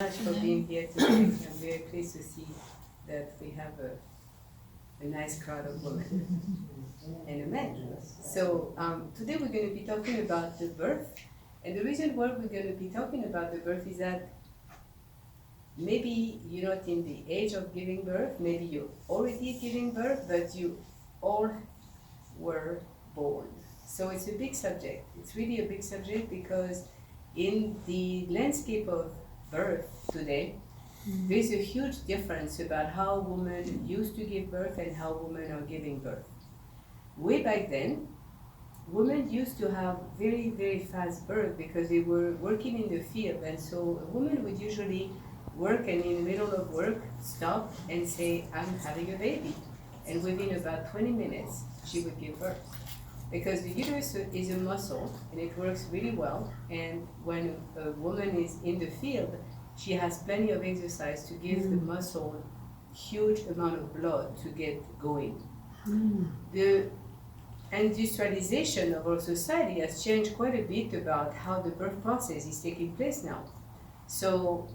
Much for being here today. I'm very pleased to see that we have a nice crowd of women and a man. So today we're going to be talking about the birth. And the reason why we're going to be talking about the birth is that maybe you're not in the age of giving birth, maybe you're already giving birth, but you all were born. So it's a big subject. It's really a big subject because in the landscape of birth today, there's a huge difference about how women used to give birth and how women are giving birth. Way back then, women used to have very, very fast birth because they were working in the field, and so a woman would usually work and in the middle of work stop and say, I'm having a baby. And within about 20 minutes, she would give birth. Because the uterus is a muscle and it works really well, and when a woman is in the field, she has plenty of exercise to give the muscle huge amount of blood to get going. The industrialization of our society has changed quite a bit about how the birth process is taking place now. So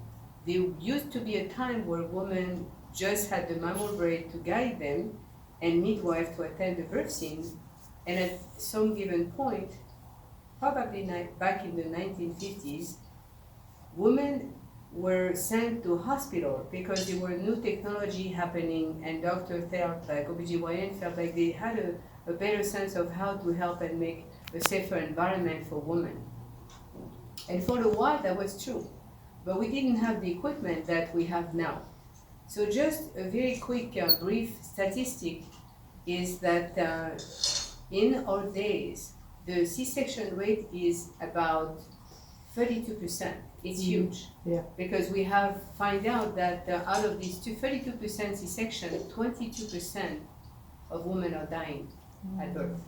there used to be a time where women just had the mammal brain to guide them and midwife to attend the birth scene. And at some given point, probably back in the 1950s, women were sent to hospital because there were new technology happening, and doctors felt like, OBGYN felt like they had a better sense of how to help and make a safer environment for women. And for a while that was true, but we didn't have the equipment that we have now. So just a very quick brief statistic is that in our days, the C-section rate is about 32%. It's huge. Yeah. Because we have find out that out of these 32% C-section, 22% of women are dying at birth.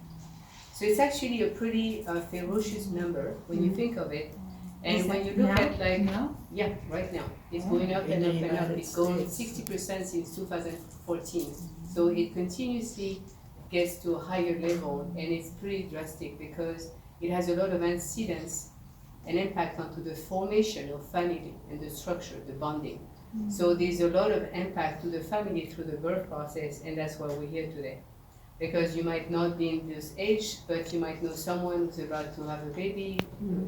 So it's actually a pretty ferocious number when you think of it. And Is when that you look now? at like, Now? yeah, right now, it's going up and In up the and up. United It's going States. 60% since 2014. So it continuously gets to a higher level, and it's pretty drastic because it has a lot of incidence and impact onto the formation of family and the structure, the bonding. So there's a lot of impact to the family through the birth process, and that's why we're here today. Because you might not be in this age, but you might know someone who's about to have a baby,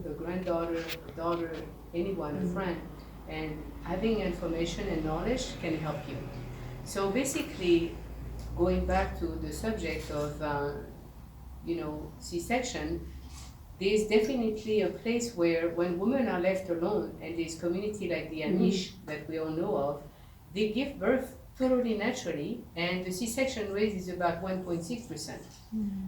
a granddaughter, a daughter, anyone, a friend, and having information and knowledge can help you. So basically, going back to the subject of, C-section, there's definitely a place where when women are left alone, and there's community like the Amish that we all know of, they give birth totally naturally, and the C-section rate is about 1.6%.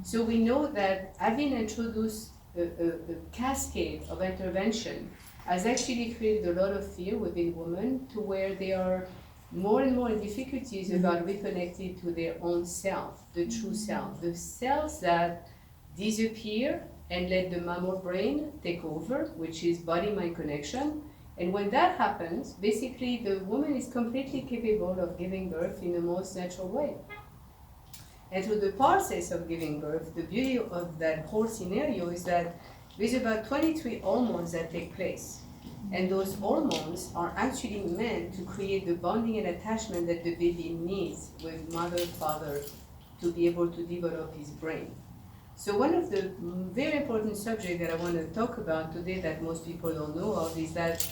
So we know that having introduced a cascade of intervention has actually created a lot of fear within women to where they are more and more in difficulties about reconnecting to their own self, the true self, the cells that disappear and let the mammal brain take over, which is body-mind connection. And when that happens, basically the woman is completely capable of giving birth in the most natural way. And through the process of giving birth, the beauty of that whole scenario is that there's about 23 hormones that take place. And those hormones are actually meant to create the bonding and attachment that the baby needs with mother, father to be able to develop his brain. So one of the very important subjects that I want to talk about today that most people don't know of is that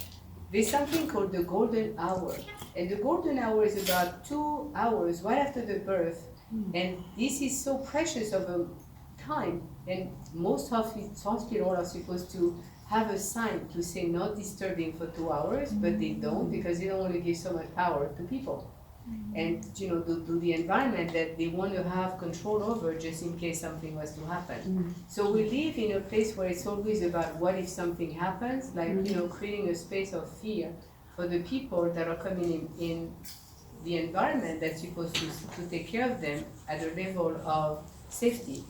there's something called the golden hour. And the golden hour is about 2 hours right after the birth. And this is so precious of a time. And most hospitals are supposed to have a sign to say not disturbing for 2 hours, but they don't because they don't want to give so much power to people. And to the environment that they want to have control over just in case something was to happen. So we live in a place where it's always about what if something happens, like creating a space of fear for the people that are coming in the environment that's supposed to take care of them at a level of safety.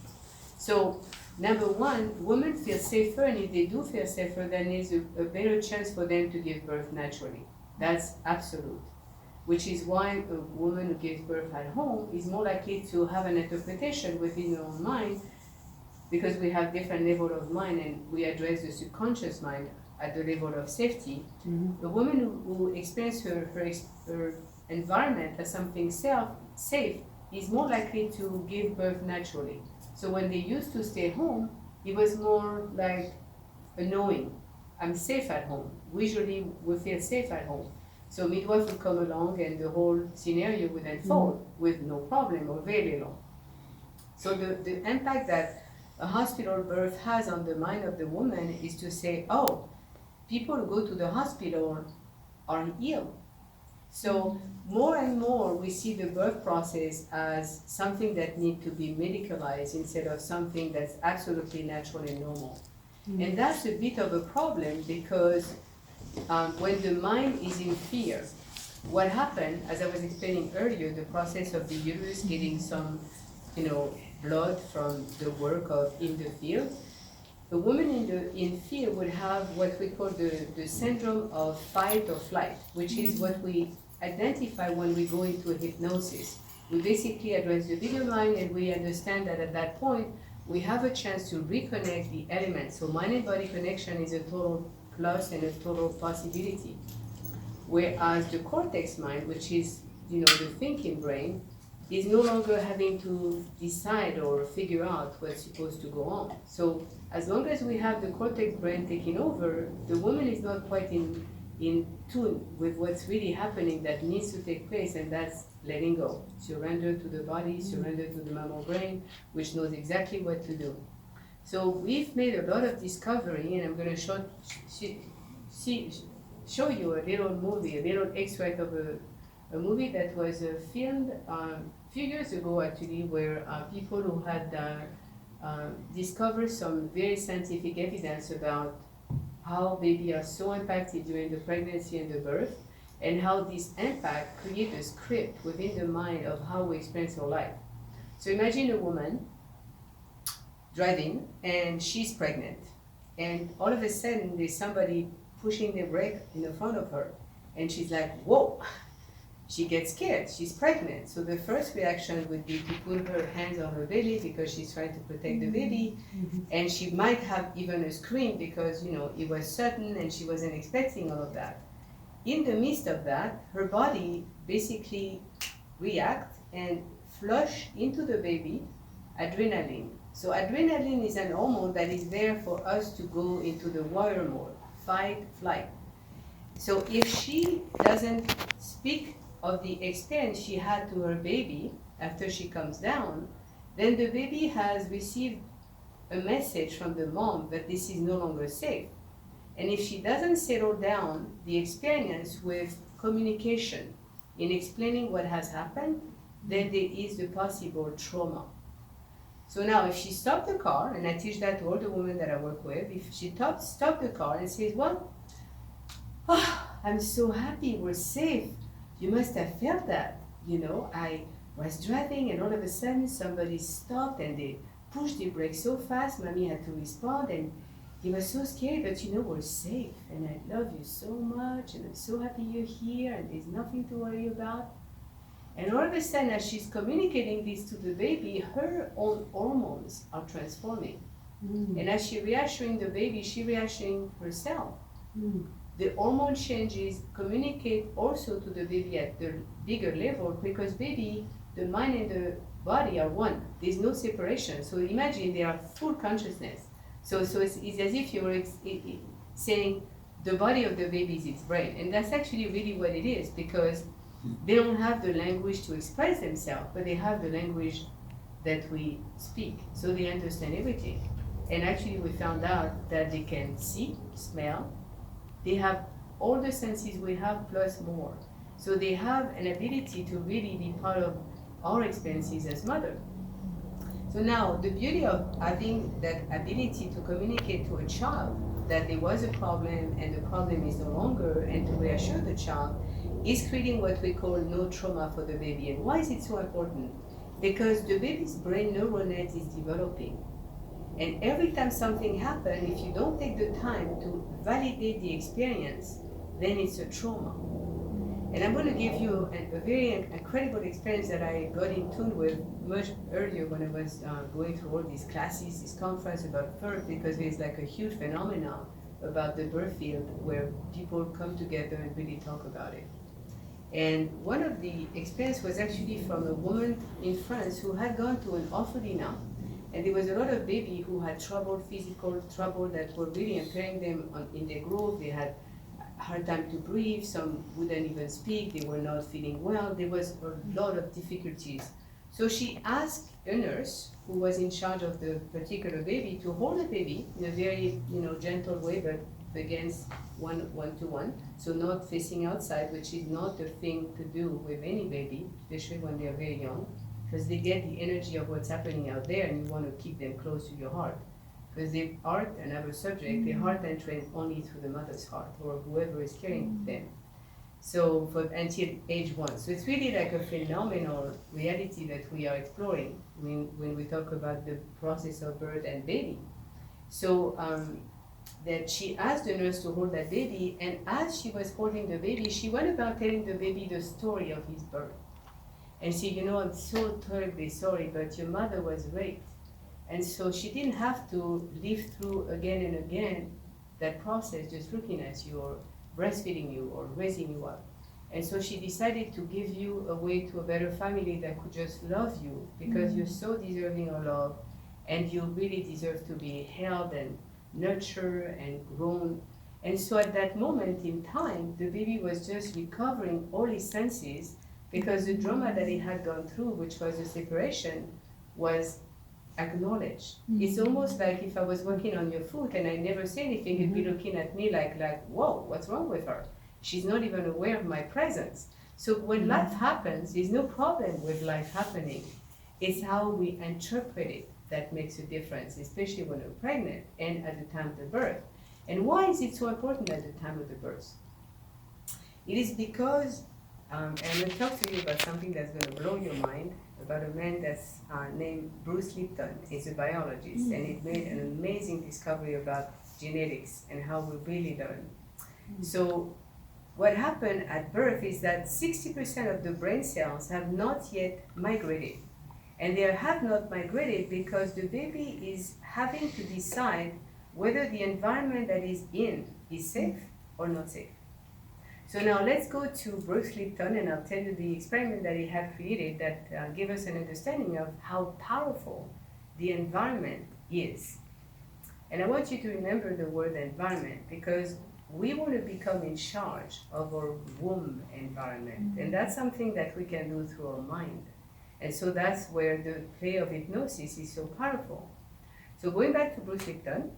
So number one, women feel safer, and if they do feel safer, then there's a better chance for them to give birth naturally. That's absolute. Which is why a woman who gives birth at home is more likely to have an interpretation within her own mind, because we have different level of mind and we address the subconscious mind at the level of safety. The woman who experiences her environment as something safe is more likely to give birth naturally. So when they used to stay home, it was more like a knowing, I'm safe at home. Usually we feel safe at home. So midwife would come along and the whole scenario would unfold with no problem or very long. So the impact that a hospital birth has on the mind of the woman is to say, oh, people who go to the hospital are ill. So more and more we see the birth process as something that needs to be medicalized instead of something that's absolutely natural and normal. And that's a bit of a problem because when the mind is in fear, what happened, as I was explaining earlier, the process of the uterus getting some, blood from the work of in the field, the woman in fear would have what we call the syndrome of fight or flight, which is what we identify when we go into a hypnosis. We basically address the bigger mind and we understand that at that point, we have a chance to reconnect the elements. So mind and body connection is a total plus and a total possibility. Whereas the cortex mind, which is, the thinking brain, is no longer having to decide or figure out what's supposed to go on. So as long as we have the cortex brain taking over, the woman is not quite in tune with what's really happening that needs to take place, and that's letting go. Surrender to the body, surrender to the mammal brain, which knows exactly what to do. So we've made a lot of discovery, and I'm going to show you a little movie, a little extract of a movie that was filmed a few years ago actually, where people who had discovered some very scientific evidence about how babies are so impacted during the pregnancy and the birth, and how this impact creates a script within the mind of how we experience our life. So imagine a woman driving and she's pregnant, and all of a sudden there's somebody pushing the brake in the front of her, and she's like, whoa. She gets scared, she's pregnant. So the first reaction would be to put her hands on her belly because she's trying to protect the baby. And she might have even a scream because, it was sudden and she wasn't expecting all of that. In the midst of that, her body basically reacts and flush into the baby adrenaline. So adrenaline is an hormone that is there for us to go into the warrior mode, fight, flight. So if she doesn't speak of the experience she had to her baby after she comes down, then the baby has received a message from the mom that this is no longer safe. And if she doesn't settle down the experience with communication in explaining what has happened, then there is the possible trauma. So now if she stopped the car, and I teach that to all the women that I work with, if she stopped the car and says, well, I'm so happy we're safe. You must have felt that, I was driving and all of a sudden somebody stopped and they pushed the brake so fast, mommy had to respond, and it was so scary, but we're safe and I love you so much and I'm so happy you're here and there's nothing to worry about. And all of a sudden as she's communicating this to the baby, her own hormones are transforming. And as she's reassuring the baby, she's reassuring herself. The hormone changes communicate also to the baby at the bigger level, because baby, the mind and the body are one. There's no separation. So imagine they are full consciousness. So it's as if you were saying the body of the baby is its brain. And that's actually really what it is, because they don't have the language to express themselves, but they have the language that we speak. So they understand everything. And actually we found out that they can see, smell. They have all the senses we have plus more. So they have an ability to really be part of our experiences as mother. So now the beauty of having that ability to communicate to a child that there was a problem and the problem is no longer, and to reassure the child, is creating what we call no trauma for the baby. And why is it so important? Because the baby's brain neural net is developing. And every time something happens, if you don't take the time to validate the experience, then it's a trauma. And I'm going to give you a very incredible experience that I got in tune with much earlier when I was going through all these classes, this conference about birth, because there's like a huge phenomenon about the birth field where people come together and really talk about it. And one of the experience was actually from a woman in France who had gone to an orphanage, and there was a lot of baby who had trouble, physical trouble that were really impairing them in their growth. They had hard time to breathe, some wouldn't even speak, they were not feeling well, there was a lot of difficulties. So she asked a nurse who was in charge of the particular baby to hold the baby in a very gentle way, but against one to one, so not facing outside, which is not the thing to do with any baby, especially when they're very young, because they get the energy of what's happening out there and you want to keep them close to your heart. Because they are another subject, their heart enters only through the mother's heart or whoever is carrying them. So for until age 1. So it's really like a phenomenal reality that we are exploring when we talk about the process of birth and baby. So that she asked the nurse to hold that baby, and as she was holding the baby, she went about telling the baby the story of his birth. And she, I'm so terribly sorry, but your mother was raped. And so she didn't have to live through again and again that process, just looking at you or breastfeeding you or raising you up. And so she decided to give you a way to a better family that could just love you because you're so deserving of love and you really deserve to be held and nurtured and grown. And so at that moment in time, the baby was just recovering all his senses because the trauma that he had gone through, which was a separation, was acknowledged. It's almost like if I was working on your foot and I never say anything, you'd be looking at me like, whoa, what's wrong with her? She's not even aware of my presence. So when life happens, there's no problem with life happening. It's how we interpret it that makes a difference, especially when we're pregnant and at the time of the birth. And why is it so important at the time of the birth? It is because, and I'm going to talk to you about something that's going to blow your mind, about a man that's named Bruce Lipton. He's a biologist, and he made an amazing discovery about genetics and how we really learn. So what happened at birth is that 60% of the brain cells have not yet migrated. And they have not migrated because the baby is having to decide whether the environment that is in is safe or not safe. So now let's go to Bruce Lipton, and I'll tell you the experiment that he had created that gave us an understanding of how powerful the environment is. And I want you to remember the word environment because we want to become in charge of our womb environment. And that's something that we can do through our mind. And so that's where the play of hypnosis is so powerful. So going back to Bruce Lipton,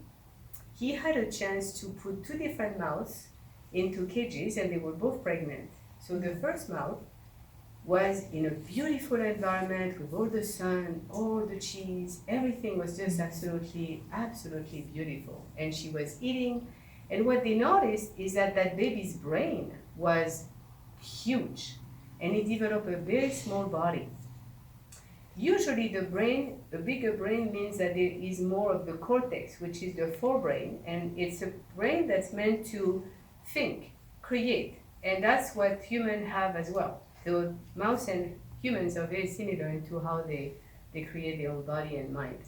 he had a chance to put 2 different mouths into cages, and they were both pregnant. So the first mouth was in a beautiful environment with all the sun, all the cheese, everything was just absolutely, absolutely beautiful. And she was eating, and what they noticed is that that baby's brain was huge, and it developed a very small body. Usually the brain, a bigger brain means that there is more of the cortex, which is the forebrain, and it's a brain that's meant to think, create, and that's what humans have as well. So mouse and humans are very similar into how they create their own body and mind.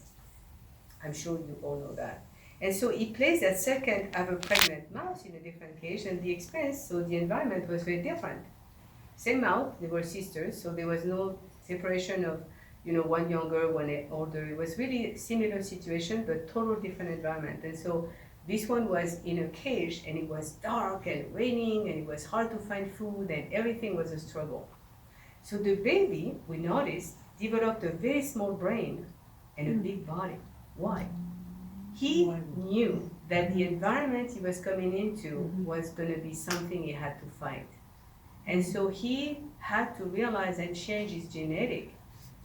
I'm sure you all know that. And so he placed that second of a pregnant mouse in a different cage, and the experience, so the environment was very different. Same mouth, they were sisters, so there was no separation of one younger, one older. It was really similar situation, but total different environment. And so this one was in a cage, and it was dark and raining, and it was hard to find food, and everything was a struggle. So the baby, we noticed, developed a very small brain and a big body. Why? He knew that the environment he was coming into was going to be something he had to fight. And so he had to realize and change his genetic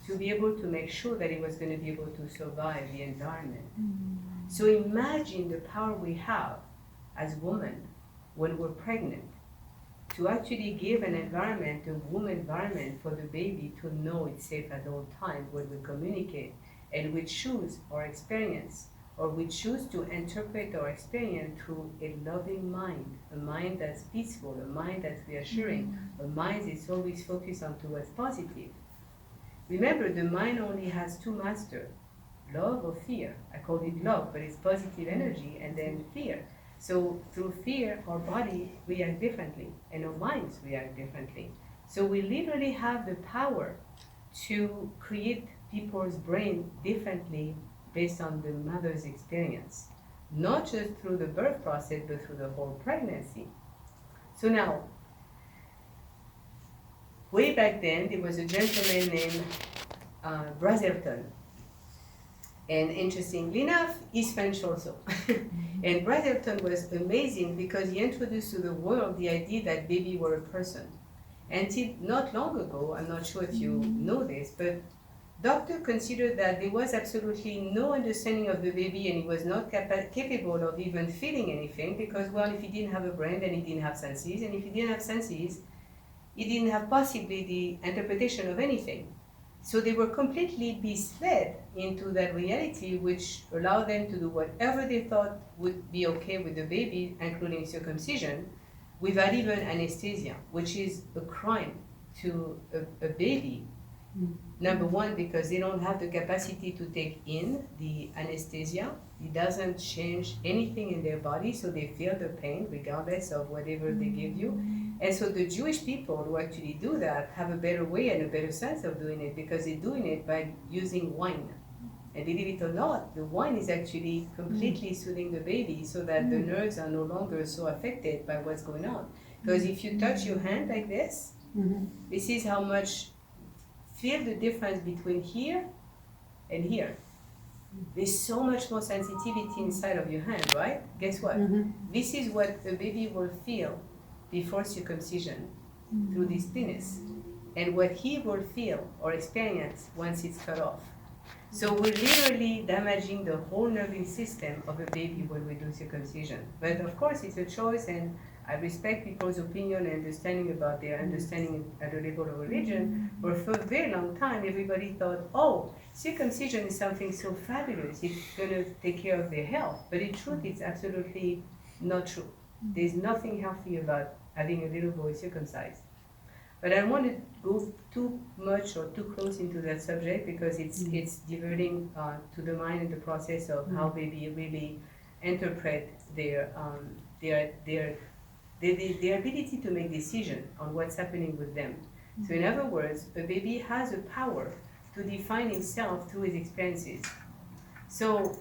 to be able to make sure that he was going to be able to survive the environment. So imagine the power we have as women when we're pregnant to actually give an environment, a womb environment for the baby to know it's safe at all times when we communicate and we choose our experience, or we choose to interpret our experience through a loving mind, a mind that's peaceful, a mind that's reassuring, a mind that's always focused on what's positive. Remember, the mind only has 2 masters, love or fear. I call it love, but it's positive energy, and then fear. So through fear, our body reacts differently and our minds react differently. So we literally have the power to create people's brain differently based on the mother's experience, not just through the birth process, but through the whole pregnancy. So now, way back then, there was a gentleman named Brazelton. And interestingly enough, he's French also. And Brazelton was amazing because he introduced to the world the idea that baby were a person. Until not long ago, I'm not sure if you know this, but doctor considered that there was absolutely no understanding of the baby and he was not capable of even feeling anything because, well, if he didn't have a brain, then he didn't have senses, and if he didn't have senses, he didn't have possibly the interpretation of anything. So they were completely misled into that reality, which allowed them to do whatever they thought would be okay with the baby, including circumcision, without even anesthesia, which is a crime to a baby. Number one, because they don't have the capacity to take in the anesthesia. It doesn't change anything in their body, so they feel the pain regardless of whatever they give you. And so the Jewish people who actually do that have a better way and a better sense of doing it because they're doing it by using wine. And believe it or not, the wine is actually completely soothing the baby so that the nerves are no longer so affected by what's going on. Because if you touch your hand like this, this is how much, feel the difference between here and here. There's so much more sensitivity inside of your hand, right? Guess what? This is what a baby will feel before circumcision through this penis, and what he will feel or experience once it's cut off. So we're literally damaging the whole nervous system of a baby when we do circumcision. But of course, it's a choice, and I respect people's opinion and understanding about their understanding at the level of religion. But for a very long time, everybody thought, oh, circumcision is something so fabulous. It's going to take care of their health. But in truth, it's absolutely not true. There's nothing healthy about having a little boy circumcised. But I don't want to go too much or too close into that subject because it's diverting to the mind and the process of how baby really interpret their ability to make decisions on what's happening with them. So in other words, a baby has a power to define himself through his experiences. So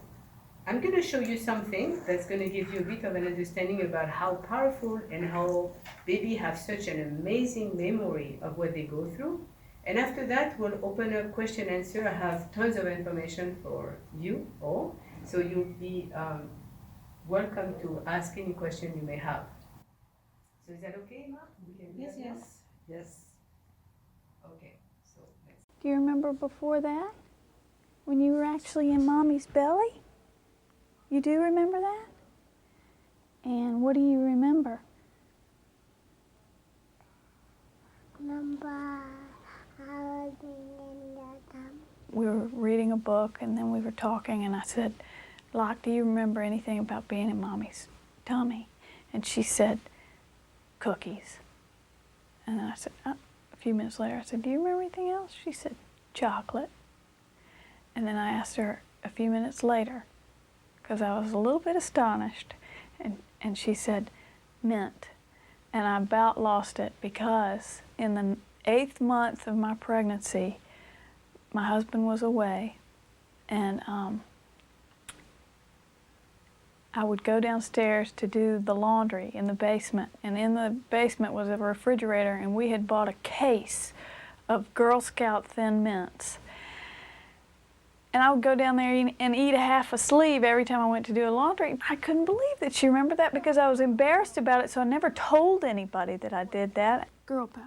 I'm going to show you something that's going to give you a bit of an understanding about how powerful and how babies have such an amazing memory of what they go through. And after that, we'll open up question and answer. I have tons of information for you all, so you'll be welcome to ask any question you may have. So is that okay, Ma? Yes. Okay, so let's... Do you remember before that? When you were actually in Mommy's belly? You do remember that? And what do you remember? We were reading a book and then we were talking and I said, Locke, do you remember anything about being in Mommy's tummy? And she said, cookies. And then I said, a few minutes later, I said, do you remember anything else? She said, chocolate. And then I asked her a few minutes later, because I was a little bit astonished, and she said, mint. And I about lost it because in the 8th month of my pregnancy, my husband was away, and I would go downstairs to do the laundry in the basement, and in the basement was a refrigerator, and we had bought a case of Girl Scout Thin Mints. And I would go down there and eat a half a sleeve every time I went to do a laundry. I couldn't believe that she remembered that because I was embarrassed about it, so I never told anybody that I did that. Girl power.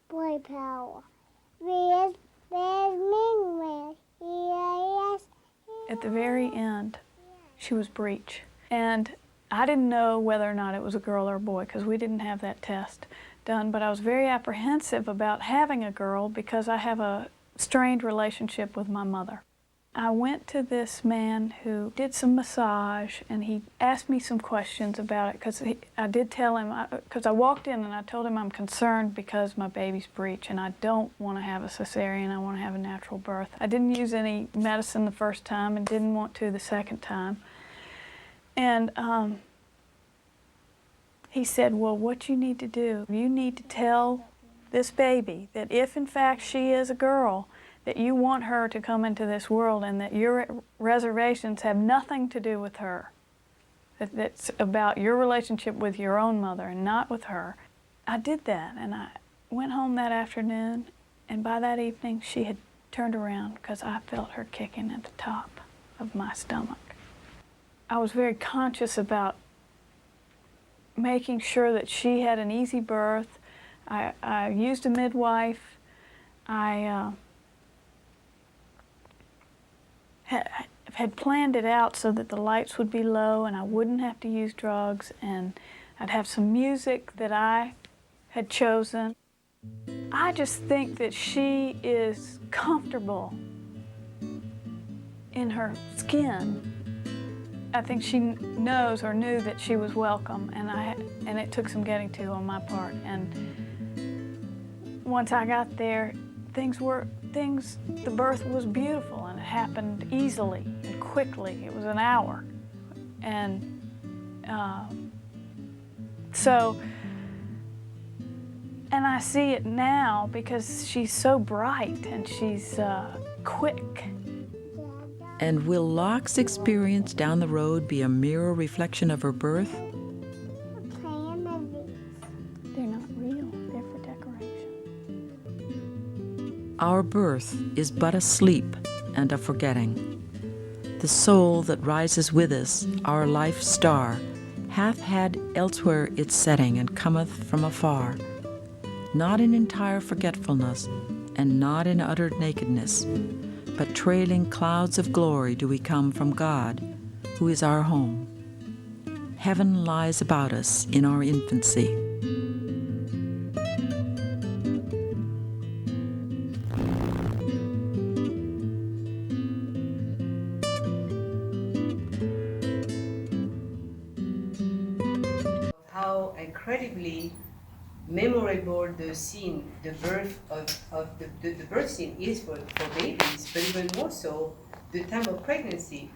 Boy power. Yes. At the very end, she was breech. And I didn't know whether or not it was a girl or a boy because we didn't have that test done, but I was very apprehensive about having a girl because I have a strained relationship with my mother. I went to this man who did some massage, and he asked me some questions about it because I did tell him, because I walked in and I told him I'm concerned because my baby's breech and I don't want to have a cesarean, I want to have a natural birth. I didn't use any medicine the first time and didn't want to the second time. And he said, well, what you need to do, you need to tell this baby that if in fact she is a girl, that you want her to come into this world and that your reservations have nothing to do with her. That's about your relationship with your own mother and not with her. I did that, and I went home that afternoon, and by that evening she had turned around because I felt her kicking at the top of my stomach. I was very conscious about making sure that she had an easy birth. I used a midwife. I had planned it out so that the lights would be low and I wouldn't have to use drugs, and I'd have some music that I had chosen. I just think that she is comfortable in her skin. I think she knows or knew that she was welcome, and it took some getting to on my part. And once I got there, the birth was beautiful, and it happened easily and quickly. It was an hour. And and I see it now because she's so bright and she's quick. And will Locke's experience down the road be a mirror reflection of her birth? Playing movies. They're not real, they're for decoration. Our birth is but a sleep and a forgetting. The soul that rises with us, our life star, hath had elsewhere its setting and cometh from afar, not in entire forgetfulness and not in utter nakedness, but trailing clouds of glory do we come from God, who is our home. Heaven lies about us in our infancy. How incredibly memorable the scene, the birth of the birth scene is for babies, but even more so the time of pregnancy.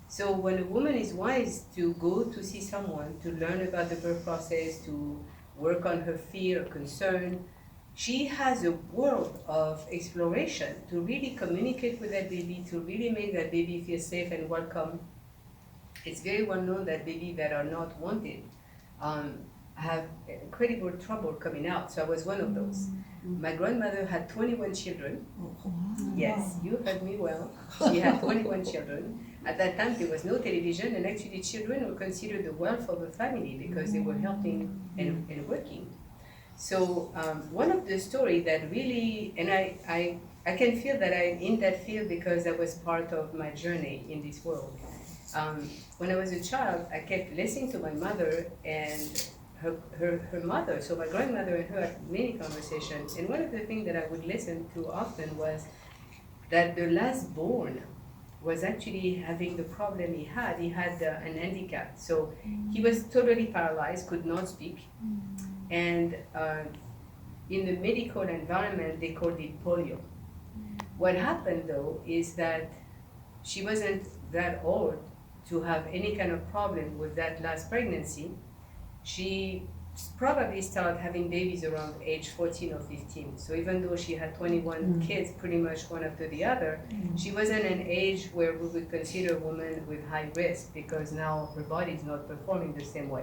So when a woman is wise to go to see someone to learn about the birth process, to work on her fear or concern, she has a world of exploration to really communicate with that baby, to really make that baby feel safe and welcome. It's very well known that babies that are not wanted have incredible trouble coming out. So I was one of those. My grandmother had 21 children. Yes, you heard me well. She had 21 children. At that time, there was no television, and actually children were considered the wealth of a family because they were helping and working. So one of the stories that really, and I can feel that I'm in that field because that was part of my journey in this world. When I was a child, I kept listening to my mother and her mother, so my grandmother and her had many conversations, and one of the things that I would listen to often was that the last born was actually having the problem he had. He had an handicap, so he was totally paralyzed, could not speak, and in the medical environment they called it polio. What happened though is that she wasn't that old to have any kind of problem with that last pregnancy. She probably started having babies around age 14 or 15. So even though she had 21 kids, pretty much one after the other, she wasn't an age where we would consider a woman with high risk because now her body is not performing the same way.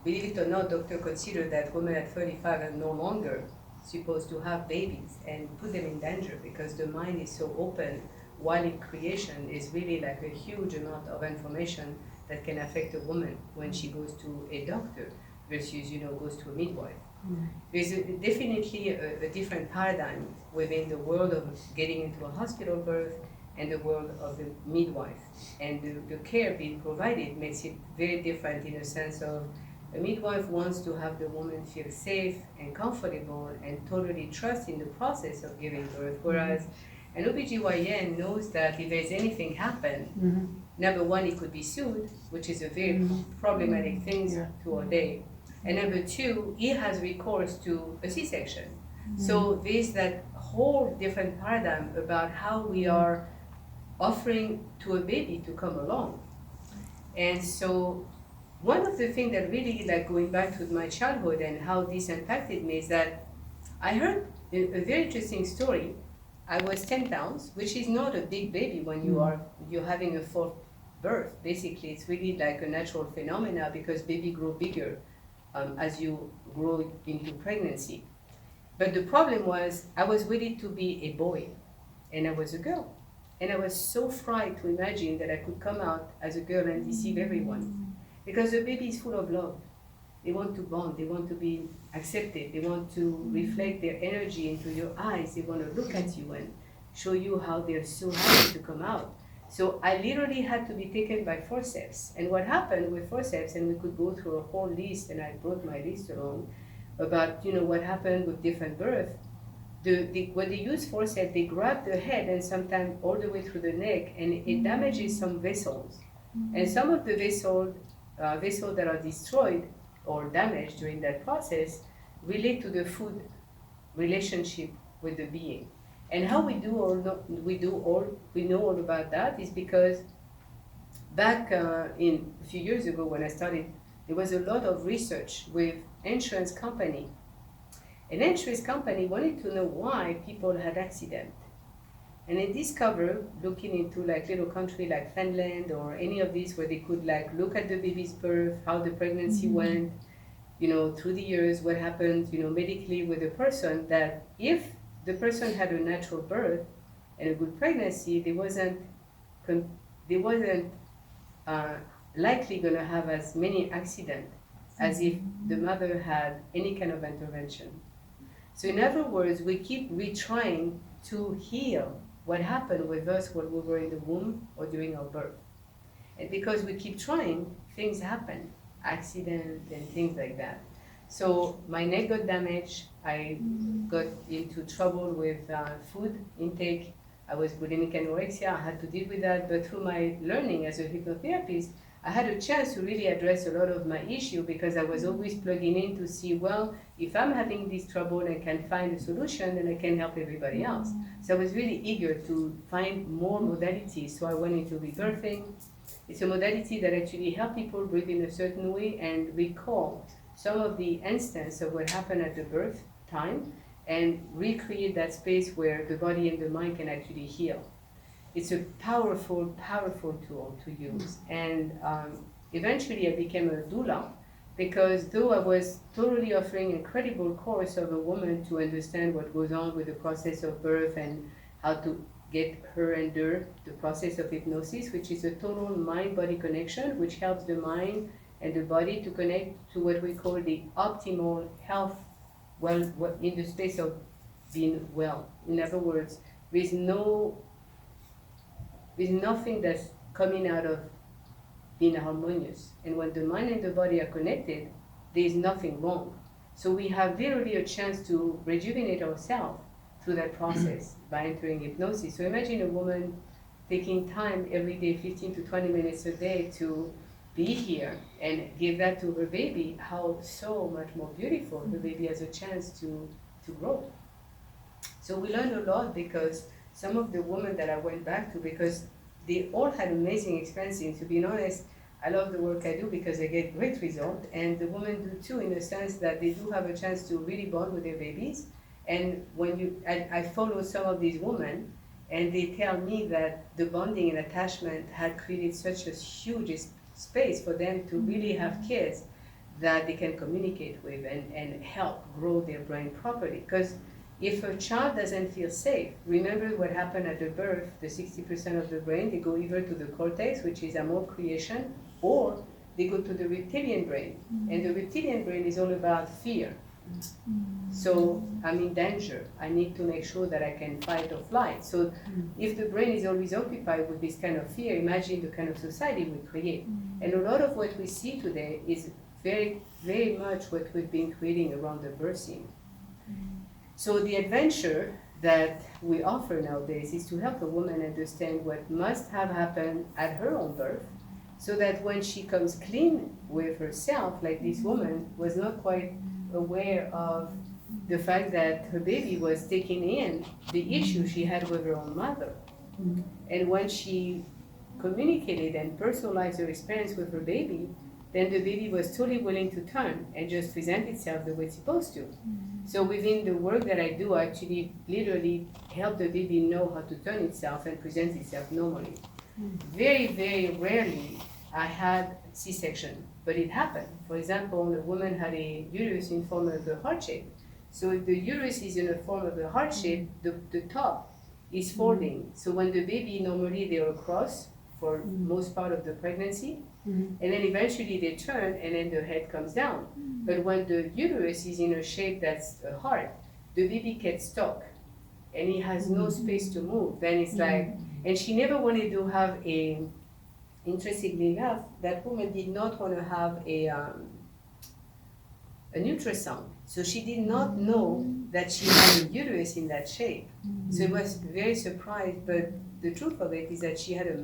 Believe it or not, doctors consider that women at 35 are no longer supposed to have babies and put them in danger because the mind is so open, while in creation is really like a huge amount of information that can affect a woman when she goes to a doctor versus, goes to a midwife. There's definitely a different paradigm within the world of getting into a hospital birth and the world of the midwife. And the care being provided makes it very different in a sense of a midwife wants to have the woman feel safe and comfortable and totally trust in the process of giving birth, whereas an OBGYN knows that if there's anything happen, number one, he could be sued, which is a very problematic thing to ordain. And number two, he has recourse to a C-section. So there's that whole different paradigm about how we are offering to a baby to come along. And so one of the things that really, like going back to my childhood and how this impacted me, is that I heard a very interesting story. I was 10 pounds, which is not a big baby when you're having a fourth birth. Basically, it's really like a natural phenomena because baby grow bigger as you grow into pregnancy. But the problem was I was ready to be a boy, and I was a girl. And I was so frightened to imagine that I could come out as a girl and deceive everyone. Because the baby is full of love. They want to bond, they want to be accepted, they want to reflect their energy into your eyes, they want to look at you and show you how they're so happy to come out. So I literally had to be taken by forceps. And what happened with forceps, and we could go through a whole list, and I brought my list along about what happened with different births. When they use forceps, they grab the head and sometimes all the way through the neck, and it damages some vessels. And some of the vessels that are destroyed or damaged during that process relate to the food relationship with the being. And how we know all about that is because back in a few years ago when I started, there was a lot of research with insurance company. An insurance company wanted to know why people had accidents. And they discovered, looking into like little country like Finland or any of these where they could like look at the baby's birth, how the pregnancy went, through the years, what happened, medically with the person, that if the person had a natural birth and a good pregnancy, they wasn't likely going to have as many accidents as if the mother had any kind of intervention. So in other words, we keep retrying to heal what happened with us when we were in the womb or during our birth. And because we keep trying, things happen, accidents and things like that. So my neck got damaged, I got into trouble with food intake, I was bulimic anorexia, I had to deal with that, but through my learning as a hypnotherapist, I had a chance to really address a lot of my issue because I was always plugging in to see, well, if I'm having this trouble and can find a solution, then I can help everybody else. So I was really eager to find more modalities. So I went into rebirthing. It's a modality that actually helps people breathe in a certain way and recall some of the instance of what happened at the birth time and recreate that space where the body and the mind can actually heal. It's a powerful, powerful tool to use. And eventually I became a doula because though I was totally offering incredible course of a woman to understand what goes on with the process of birth and how to get her under the process of hypnosis, which is a total mind-body connection, which helps the mind and the body to connect to what we call the optimal health, well, in the space of being well. In other words, there's nothing that's coming out of being harmonious. And when the mind and the body are connected, there's nothing wrong. So we have literally a chance to rejuvenate ourselves through that process by entering hypnosis. So imagine a woman taking time every day, 15 to 20 minutes a day to be here and give that to her baby, how so much more beautiful the baby has a chance to grow. So we learned a lot because some of the women that I went back to, because they all had amazing experiences. To be honest, I love the work I do because I get great results, and the women do too, in the sense that they do have a chance to really bond with their babies. And when I follow some of these women, and they tell me that the bonding and attachment had created such a huge space for them to really have kids that they can communicate with and help grow their brain properly. Because if a child doesn't feel safe, remember what happened at the birth, the 60% of the brain, they go either to the cortex, which is amor creation, or they go to the reptilian brain. And the reptilian brain is all about fear. So I'm in danger. I need to make sure that I can fight or flight. So if the brain is always occupied with this kind of fear, imagine the kind of society we create. And a lot of what we see today is very, very much what we've been creating around the birth scene. So the adventure that we offer nowadays is to help a woman understand what must have happened at her own birth, so that when she comes clean with herself, like this woman was not quite aware of the fact that her baby was taking in the issue she had with her own mother. And when she communicated and personalized her experience with her baby, then the baby was totally willing to turn and just present itself the way it's supposed to. So within the work that I do, I actually literally help the baby know how to turn itself and present itself normally. Very, very rarely I had C-section, but it happened. For example, a woman had a uterus in form of a heart shape. So if the uterus is in a form of a heart shape, the top is folding. So when the baby, normally they're across for most part of the pregnancy, and then eventually they turn and then the head comes down. But when the uterus is in a shape that's a heart, the baby gets stuck and he has no space to move. Then it's like, and she never wanted to have a, interestingly enough, that woman did not want to have an ultrasound. So she did not know that she had a uterus in that shape. So it was very surprised, but the truth of it is that she had a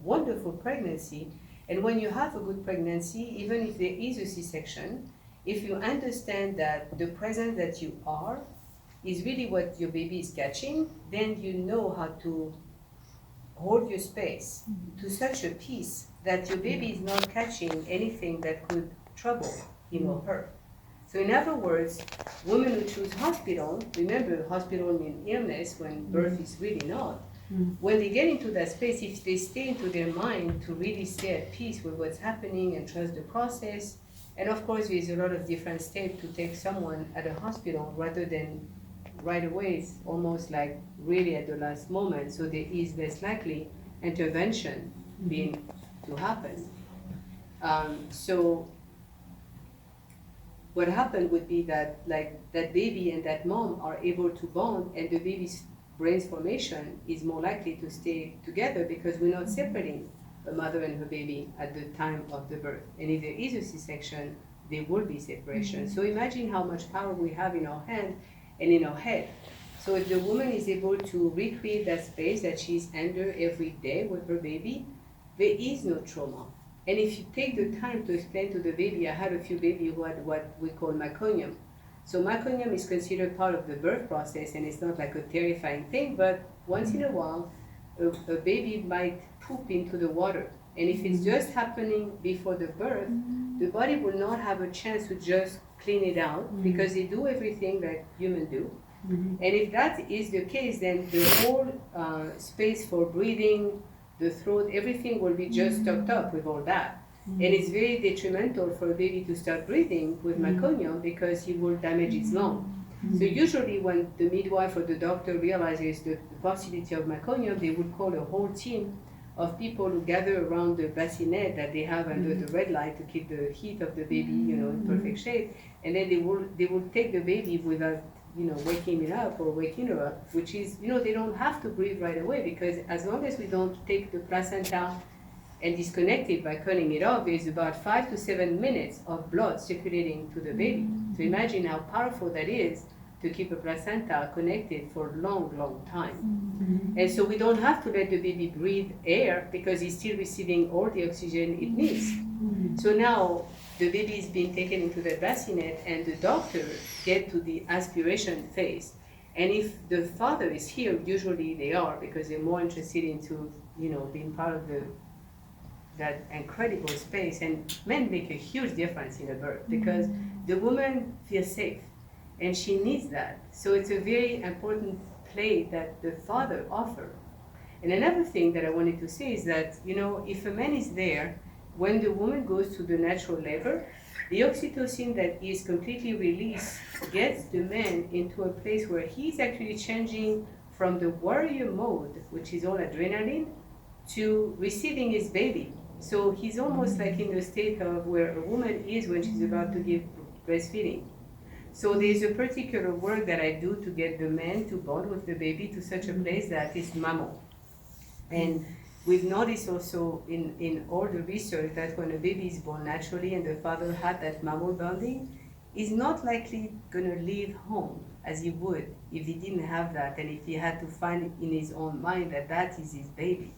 wonderful pregnancy. And when you have a good pregnancy, even if there is a C-section, if you understand that the present that you are is really what your baby is catching, then you know how to hold your space to such a piece that your baby is not catching anything that could trouble him or her. So in other words, women who choose hospital, remember hospital means illness when birth is really not. When they get into that space, if they stay into their mind to really stay at peace with what's happening and trust the process, and of course there's a lot of different steps to take someone at a hospital rather than right away, it's almost like really at the last moment, so there is less likely intervention being to happen. So what happened would be that like that baby and that mom are able to bond, and the baby's brain's formation is more likely to stay together because we're not separating a mother and her baby at the time of the birth. And if there is a C-section, there will be separation. So imagine how much power we have in our hand and in our head. So if the woman is able to recreate that space that she's under every day with her baby, there is no trauma. And if you take the time to explain to the baby, I had a few babies who had what we call meconium. So meconium is considered part of the birth process, and it's not like a terrifying thing, but once in a while, a baby might poop into the water. And if it's just happening before the birth, the body will not have a chance to just clean it out because they do everything that humans do. And if that is the case, then the whole space for breathing, the throat, everything will be just stopped up with all that. And it's very detrimental for a baby to start breathing with meconium because he will damage its lung. So usually when the midwife or the doctor realizes the possibility of meconium, they would call a whole team of people who gather around the bassinet that they have under the red light to keep the heat of the baby, in perfect shape. And then they will take the baby without, waking it up or waking her up, which is, they don't have to breathe right away because as long as we don't take the placenta and disconnect it by cutting it off, there's about 5 to 7 minutes of blood circulating to the baby. So imagine how powerful that is to keep a placenta connected for a long, long time. And so we don't have to let the baby breathe air because he's still receiving all the oxygen it needs. So now the baby is being taken into the bassinet and the doctor get to the aspiration phase. And if the father is here, usually they are because they're more interested into, being part of that incredible space. And men make a huge difference in a birth because the woman feels safe and she needs that. So it's a very important play that the father offers. And another thing that I wanted to say is that, if a man is there, when the woman goes to the natural labor, the oxytocin that is completely released gets the man into a place where he's actually changing from the warrior mode, which is all adrenaline, to receiving his baby. So he's almost like in the state of where a woman is when she's about to give breastfeeding. So there's a particular work that I do to get the man to bond with the baby to such a place that is mammal. And we've noticed also in all the research that when a baby is born naturally and the father had that mammal bonding, he's not likely going to leave home as he would if he didn't have that and if he had to find in his own mind that that is his baby.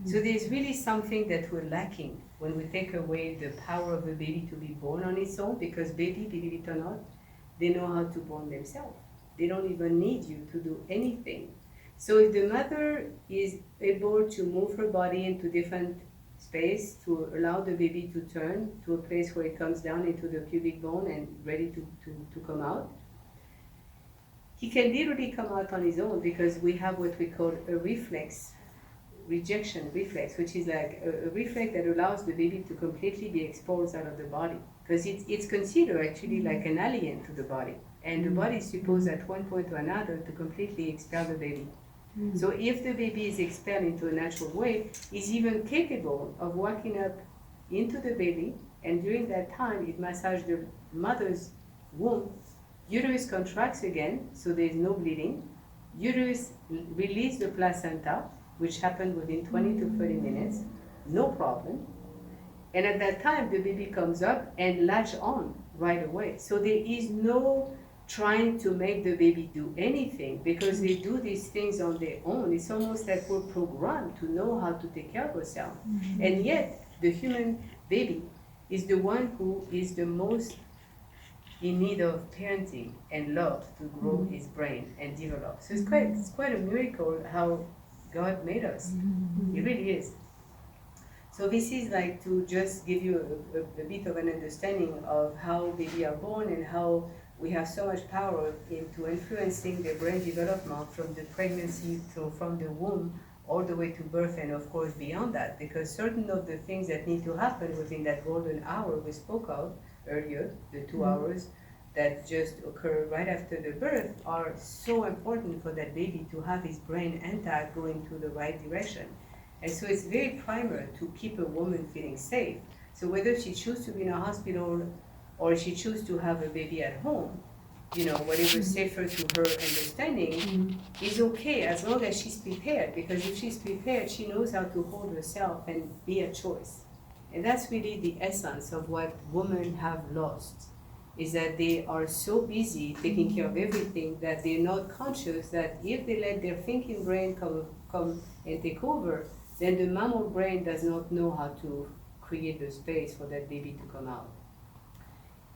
So there's really something that we're lacking when we take away the power of a baby to be born on its own, because baby, believe it or not, they know how to born themselves. They don't even need you to do anything. So if the mother is able to move her body into different space to allow the baby to turn to a place where it comes down into the pubic bone and ready to come out. He can literally come out on his own because we have what we call a reflex, rejection reflex, which is like a reflex that allows the baby to completely be exposed out of the body. Because it's considered actually like an alien to the body. And the body is supposed at one point or another to completely expel the baby. So if the baby is expelled into a natural way, he's even capable of walking up into the baby, and during that time it massages the mother's womb. Uterus contracts again, so there's no bleeding. Uterus releases the placenta, which happened within 20 to 30 minutes, no problem. And at that time, the baby comes up and latch on right away. So there is no trying to make the baby do anything because they do these things on their own. It's almost like we're programmed to know how to take care of ourselves. And yet, the human baby is the one who is the most in need of parenting and love to grow his brain and develop. So it's quite a miracle how God made us. It really is. So this is like to just give you a bit of an understanding of how babies are born and how we have so much power into influencing their brain development from the pregnancy to from the womb all the way to birth and of course beyond that, because certain of the things that need to happen within that golden hour we spoke of earlier, the 2 hours that just occur right after the birth, are so important for that baby to have his brain intact going to the right direction. And so it's very primal to keep a woman feeling safe. So whether she chooses to be in a hospital or she chooses to have a baby at home, you know, whatever's safer to her understanding is okay as long as she's prepared. Because if she's prepared, she knows how to hold herself and be a choice. And that's really the essence of what women have lost, is that they are so busy taking care of everything that they're not conscious that if they let their thinking brain come and take over, then the mammal brain does not know how to create the space for that baby to come out.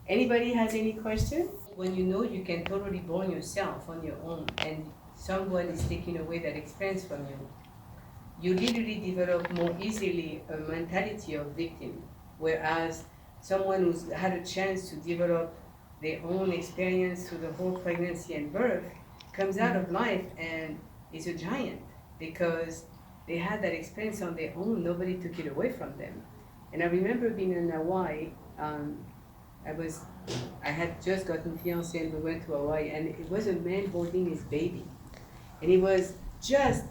Anybody has any question? When you know you can totally born yourself on your own and someone is taking away that experience from you, you literally develop more easily a mentality of victim, whereas someone who's had a chance to develop their own experience through the whole pregnancy and birth comes out of life and is a giant because they had that experience on their own. Nobody took it away from them. And I remember being in Hawaii. I had just gotten fiancé and we went to Hawaii, and it was a man holding his baby, and he was just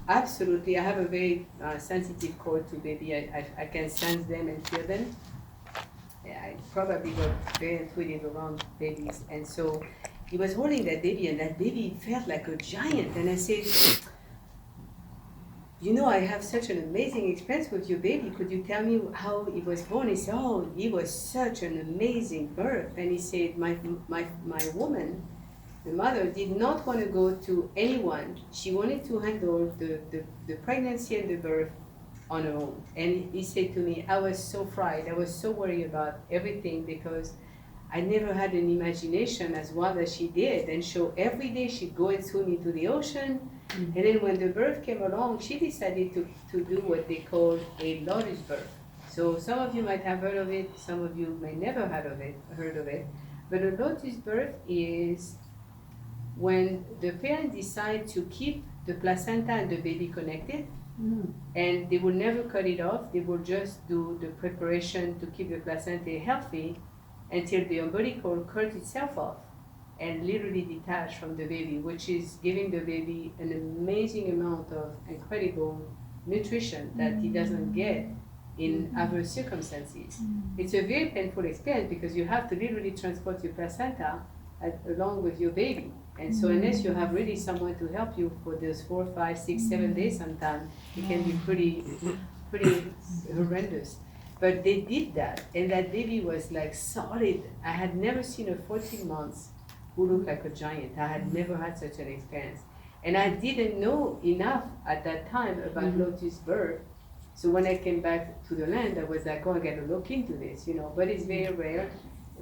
absolutely. I have a very sensitive cord to baby. I can sense them and feel them. I probably got very intuitive around babies, and so he was holding that baby, and that baby felt like a giant. And I said, you know, I have such an amazing experience with your baby. Could you tell me how he was born? He said, oh, he was such an amazing birth. And he said, my woman, the mother, did not want to go to anyone. She wanted to handle the pregnancy and the birth on her own. And he said to me, I was so frightened. I was so worried about everything because I never had an imagination as wild as she did. And so every day she'd go and swim into the ocean. And then when the birth came along, she decided to do what they call a lotus birth. So some of you might have heard of it, some of you may never have heard of it. But a lotus birth is when the parent decides to keep the placenta and the baby connected, and they will never cut it off. They will just do the preparation to keep the placenta healthy until the umbilical cuts itself off and literally detach from the baby, which is giving the baby an amazing amount of incredible nutrition that he doesn't get in other circumstances. It's a very painful experience because you have to literally transport your placenta along with your baby. And so unless you have really someone to help you for those 4, 5, 6, 7 days sometimes, it can be pretty horrendous. But they did that, and that baby was like solid. I had never seen a 14 months who looked like a giant. I had never had such an experience. And I didn't know enough at that time about lotus birth. So when I came back to the land, I was like, oh, I gotta look into this, you know. But it's very rare.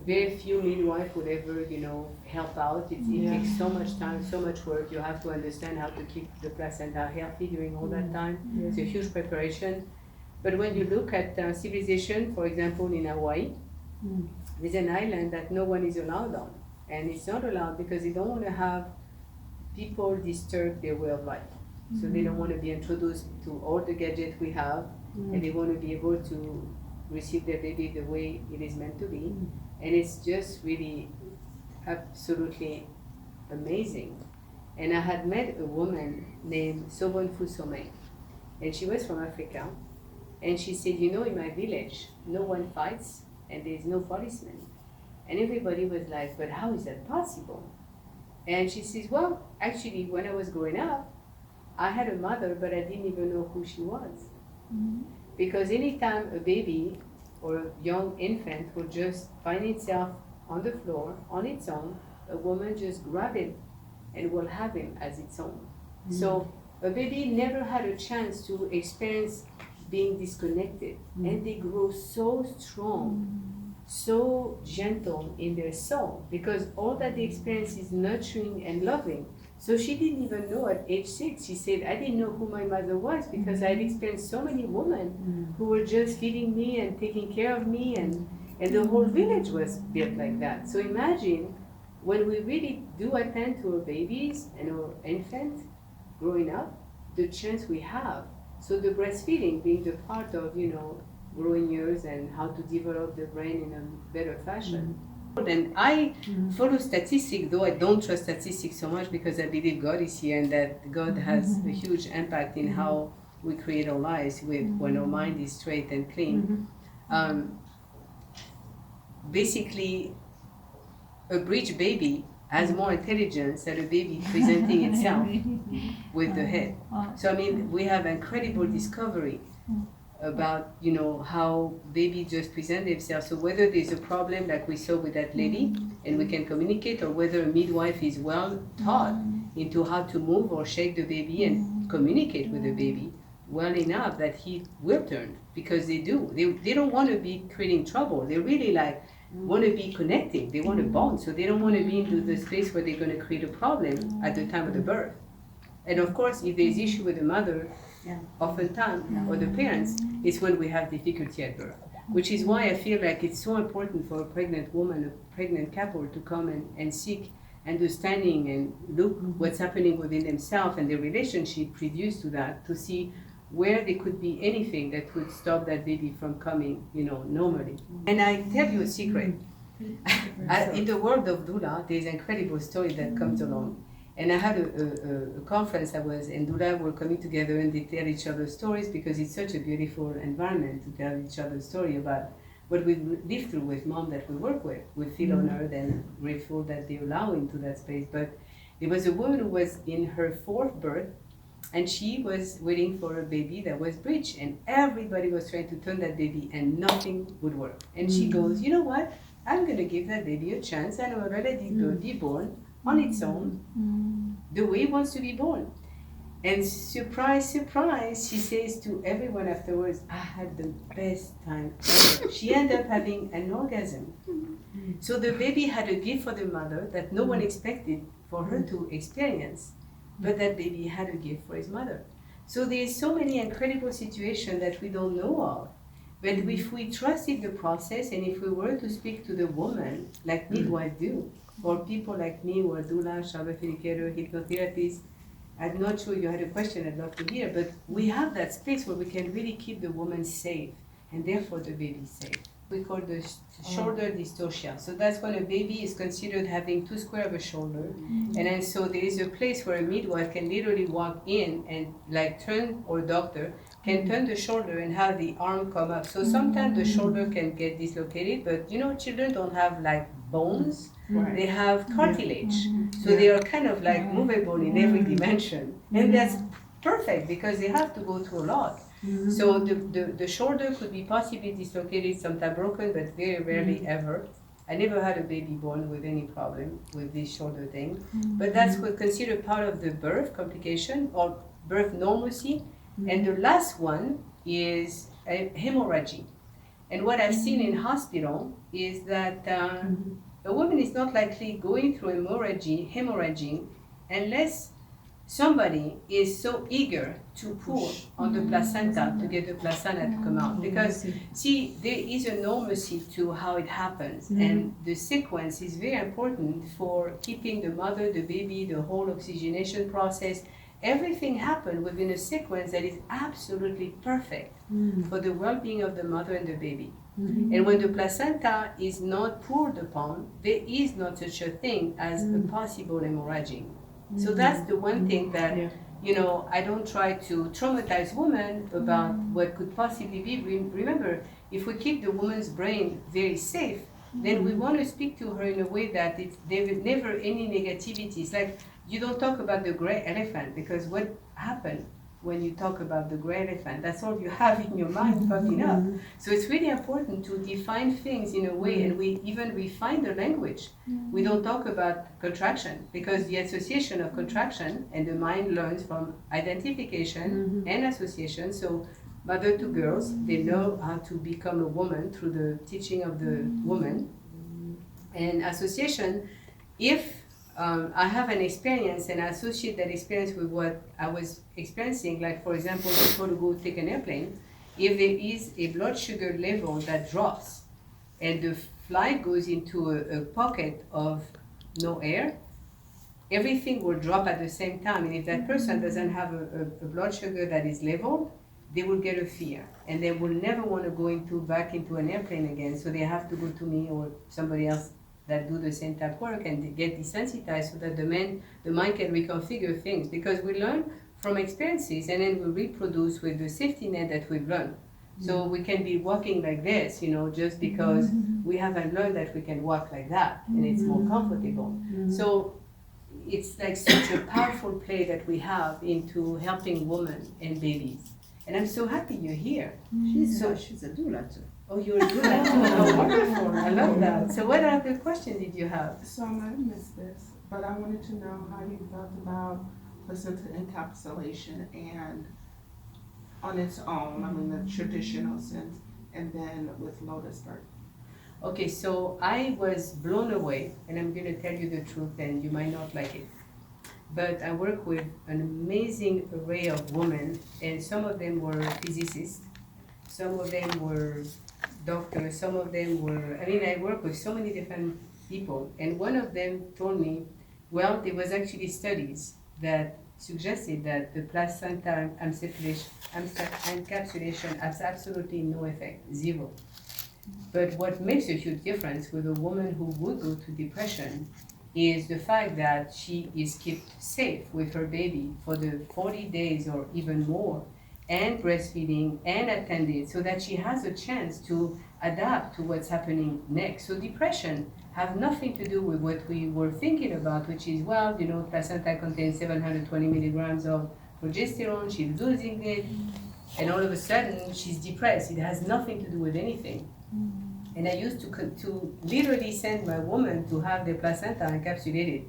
Very few midwives would ever, you know, help out. It takes so much time, so much work. You have to understand how to keep the placenta healthy during all that time. It's a huge preparation. But when you look at civilization, for example, in Hawaii, there's an island that no one is allowed on. And it's not allowed because they don't want to have people disturb their way of life. So they don't want to be introduced to all the gadgets we have, and they want to be able to receive their baby the way it is meant to be. And it's just really absolutely amazing. And I had met a woman named Sobon Fusome, and she was from Africa. And she said, you know, in my village, no one fights and there's no policeman. And everybody was like, but how is that possible? And she says, well, actually, when I was growing up, I had a mother, but I didn't even know who she was. Because anytime a baby or a young infant will just find itself on the floor on its own, a woman just grab it and will have him as its own. So a baby never had a chance to experience being disconnected, and they grow so strong, so gentle in their soul, because all that they experience is nurturing and loving. So she didn't even know at age 6. She said, I didn't know who my mother was because I had experienced so many women who were just feeding me and taking care of me, and the whole village was built like that. So imagine when we really do attend to our babies and our infants growing up, the chance we have. So the breastfeeding being the part of, you know, growing years and how to develop the brain in a better fashion. And I follow statistics, though I don't trust statistics so much because I believe God is here and that God has a huge impact in how we create our lives when our mind is straight and clean. Basically, a breech baby has more intelligence than a baby presenting itself with the head. So I mean, we have incredible discovery about, you know, how babies just present themselves. So whether there's a problem like we saw with that lady and we can communicate, or whether a midwife is well taught into how to move or shake the baby and communicate with the baby well enough that he will turn, because they do. They don't want to be creating trouble. They really like want to be connecting. They want to bond. So they don't want to be into the space where they're going to create a problem at the time of the birth. And of course, if there's issue with the mother, oftentimes, or the parents, it's when we have difficulty at birth. Which is why I feel like it's so important for a pregnant woman, a pregnant couple, to come and seek understanding and look what's happening within themselves and their relationship previous to that, to see where there could be anything that would stop that baby from coming, you know, normally. And I tell you a secret. In the world of doula, there's an incredible story that comes along. And I had a conference and doula were coming together and they tell each other stories, because it's such a beautiful environment to tell each other story about what we live through with mom that we work with. We feel honored and grateful that they allow into that space. But there was a woman who was in her 4th birth, and she was waiting for a baby that was breech, and everybody was trying to turn that baby and nothing would work. And she goes, you know what? I'm going to give that baby a chance, and I'm already going to be born on its own, the way it wants to be born. And surprise, surprise, she says to everyone afterwards, I had the best time ever. She ended up having an orgasm. So the baby had a gift for the mother that no one expected for her to experience, but that baby had a gift for his mother. So there's so many incredible situations that we don't know of. But if we trusted the process, and if we were to speak to the woman, like midwives do, or people like me who are doula, childbirth educator, hypnotherapist, I'm not sure you had a question I'd love to hear, but we have that space where we can really keep the woman safe, and therefore the baby safe. We call the shoulder dystocia. So that's when a baby is considered having too square of a shoulder. And then so there is a place where a midwife can literally walk in and like turn, or a doctor can turn the shoulder and have the arm come up. So sometimes the shoulder can get dislocated, but you know, children don't have like bones, they have cartilage. So they are kind of like movable in every dimension. And that's perfect because they have to go through a lot. So the shoulder could be possibly dislocated, sometimes broken, but very rarely ever. I never had a baby born with any problem with this shoulder thing. But that's considered part of the birth complication or birth normalcy. And the last one is hemorrhage. And what I've seen in hospital is that a woman is not likely going through hemorrhaging unless somebody is so eager to pull on the placenta to get the placenta to come out. Because, see, there is a normacy to how it happens, and the sequence is very important for keeping the mother, the baby, the whole oxygenation process. Everything happens within a sequence that is absolutely perfect for the well-being of the mother and the baby. And when the placenta is not poured upon, there is not such a thing as a possible hemorrhaging. So that's the one thing that, you know, I don't try to traumatize women about what could possibly be. Remember, if we keep the woman's brain very safe, then we want to speak to her in a way that there is never any negativity. It's like you don't talk about the gray elephant, because what happened when you talk about the gray elephant, that's all you have in your mind popping up. So it's really important to define things in a way, and we even refine the language. We don't talk about contraction, because the association of contraction, and the mind learns from identification and association. So mother to girls, they know how to become a woman through the teaching of the woman. And association, if I have an experience and I associate that experience with what I was experiencing, like for example, before to go take an airplane, if there is a blood sugar level that drops and the flight goes into a pocket of no air, everything will drop at the same time. And if that person doesn't have a blood sugar that is level, they will get a fear, and they will never want to go back into an airplane again. So they have to go to me or somebody else that do the same type work and get desensitized, so that the mind can reconfigure things, because we learn from experiences and then we reproduce with the safety net that we've learned. So we can be walking like this, you know, just because we haven't learned that we can walk like that, and it's more comfortable. So it's like such a powerful play that we have into helping women and babies. And I'm so happy you're here. She's a doula too. Oh, you're a doula too. Oh, wonderful. I love that. So what other questions did you have? So I might have missed this, but I wanted to know how you felt about placenta encapsulation and on its own, I mean the traditional sense, and then with lotus birth. Okay, so I was blown away, and I'm going to tell you the truth, and you might not like it. But I work with an amazing array of women, and some of them were physicists, some of them were doctors, some of them were, I mean, I work with so many different people, and one of them told me, well, there was actually studies that suggested that the placenta encapsulation has absolutely no effect, zero. But what makes a huge difference with a woman who would go to depression is the fact that she is kept safe with her baby for the 40 days or even more, and breastfeeding and attended, so that she has a chance to adapt to what's happening next. So depression have nothing to do with what we were thinking about, which is, well, you know, placenta contains 720 milligrams of progesterone, she's losing it, and all of a sudden she's depressed. It has nothing to do with anything. And I used to literally send my woman to have the placenta encapsulated.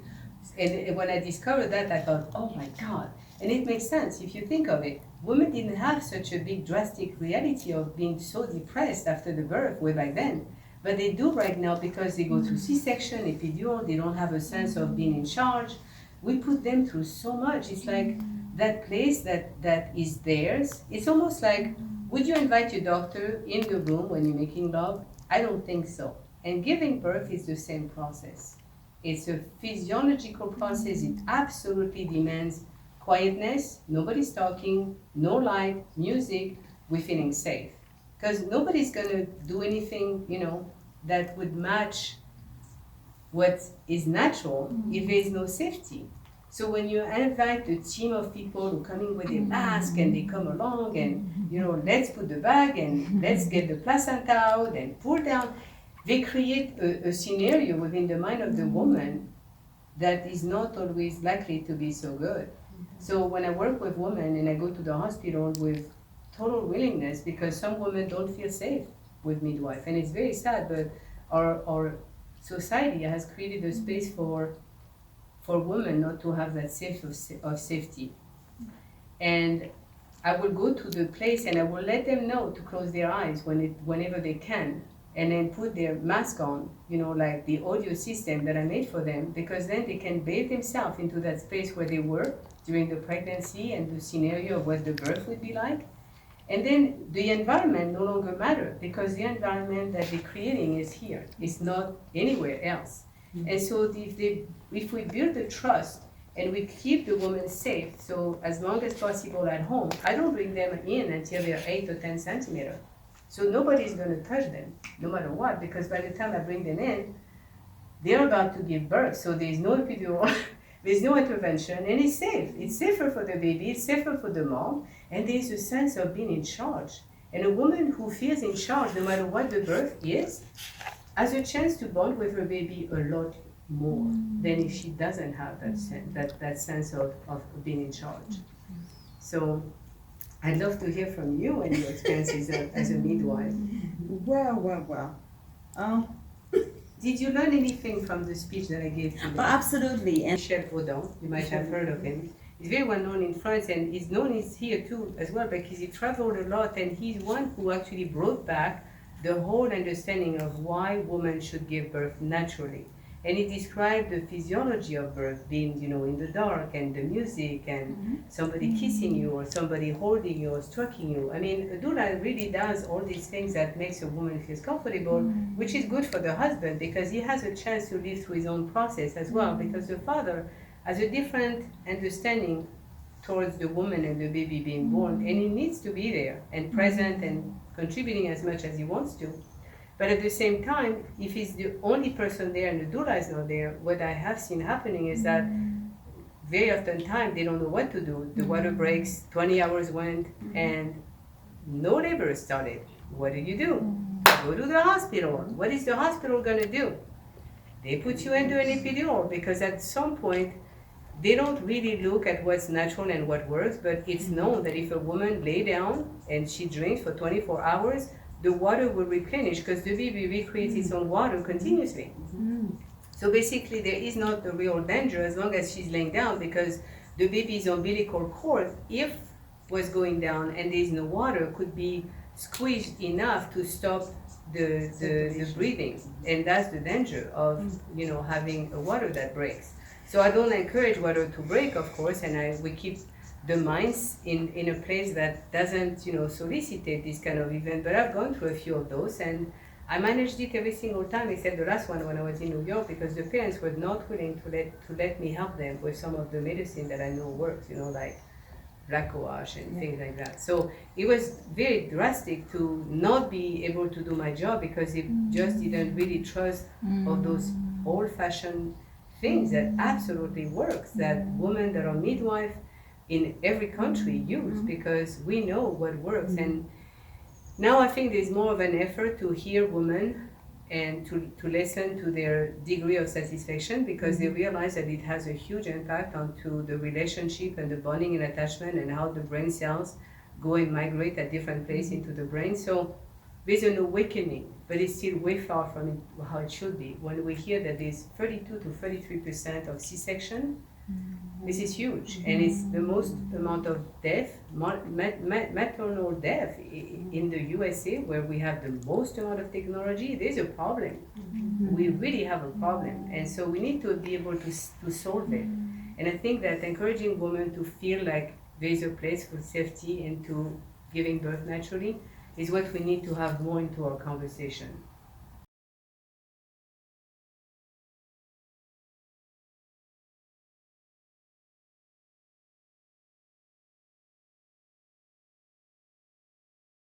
And when I discovered that, I thought, oh my God. And it makes sense if you think of it. Women didn't have such a big drastic reality of being so depressed after the birth way back then. But they do right now, because they go through C-section, epidural, they don't have a sense of being in charge. We put them through so much. It's like that place that is theirs. It's almost like, would you invite your doctor in the room when you're making love? I don't think so. And giving birth is the same process. It's a physiological process. It absolutely demands quietness, nobody's talking, no light, music, we're feeling safe. Because nobody's gonna do anything, you know, that would match what is natural if there is no safety. So when you invite a team of people who come in with a mask and they come along and, you know, let's put the bag and let's get the placenta out and pull down, they create a scenario within the mind of the woman that is not always likely to be so good. So when I work with women and I go to the hospital with total willingness, because some women don't feel safe with midwife, and it's very sad, but our society has created a space for women not to have that sense of safety. And I will go to the place and I will let them know to close their eyes whenever they can. and then put their mask on, like the audio system that I made for them, because then they can bathe themselves into that space where they were during the pregnancy and the scenario of what the birth would be like. And then the environment no longer matters, because the environment that they're creating is here. It's not anywhere else. And so if we build the trust and we keep the woman safe, so as long as possible at home, I don't bring them in until they're 8 or 10 centimeters. So nobody's going to touch them, no matter what, because by the time I bring them in, they're about to give birth. So there's no epidural, there's no intervention, and it's safe. It's safer for the baby, it's safer for the mom, and there's a sense of being in charge. And a woman who feels in charge, no matter what the birth is, has a chance to bond with her baby a lot more than if she doesn't have that sense of being in charge. So I'd love to hear from you and your experiences as a midwife. Well. Did you learn anything from the speech that I gave today? Oh, absolutely. And Michel Audin, you might have heard of him. He's very well known in France, and he's known here too as well, because he traveled a lot, and he's one who actually brought back the whole understanding of why women should give birth naturally. And he described the physiology of birth being, in the dark, and the music, and somebody kissing you, or somebody holding you, or stroking you. I mean, a doula really does all these things that makes a woman feel comfortable, which is good for the husband, because he has a chance to live through his own process as well, because the father has a different understanding towards the woman and the baby being born, and he needs to be there and present and contributing as much as he wants to. But at the same time, if he's the only person there and the doula is not there, what I have seen happening is that very often time they don't know what to do. The water breaks, 20 hours went, and no labor started. What do? Go to the hospital. What is the hospital going to do? They put you into an epidural, because at some point, they don't really look at what's natural and what works, but it's known that if a woman lay down and she drinks for 24 hours, the water will replenish, because the baby recreates its own water continuously. So basically there is not the real danger as long as she's laying down, because the baby's umbilical cord, if was going down and there is no water, could be squeezed enough to stop the breathing. And that's the danger of having a water that breaks. So I don't encourage water to break, of course, and we keep the minds in a place that doesn't solicit this kind of event. But I've gone through a few of those, and I managed it every single time except the last one when I was in New York, because the parents were not willing to let me help them with some of the medicine that I know works, like black coash and things like that. So it was very drastic to not be able to do my job, because it just didn't really trust all those old-fashioned things that absolutely works, that women that are midwife in every country use, because we know what works. And now I think there's more of an effort to hear women and to listen to their degree of satisfaction, because they realize that it has a huge impact onto the relationship and the bonding and attachment, and how the brain cells go and migrate at different places into the brain. So there's an awakening, but it's still way far from it, how it should be. When we hear that there's 32 to 33% of C-section, this is huge, and it's the most amount of death, maternal death in the USA, where we have the most amount of technology. There's a problem. We really have a problem, and so we need to be able to solve it. And I think that encouraging women to feel like there's a place for safety and to giving birth naturally is what we need to have more into our conversation.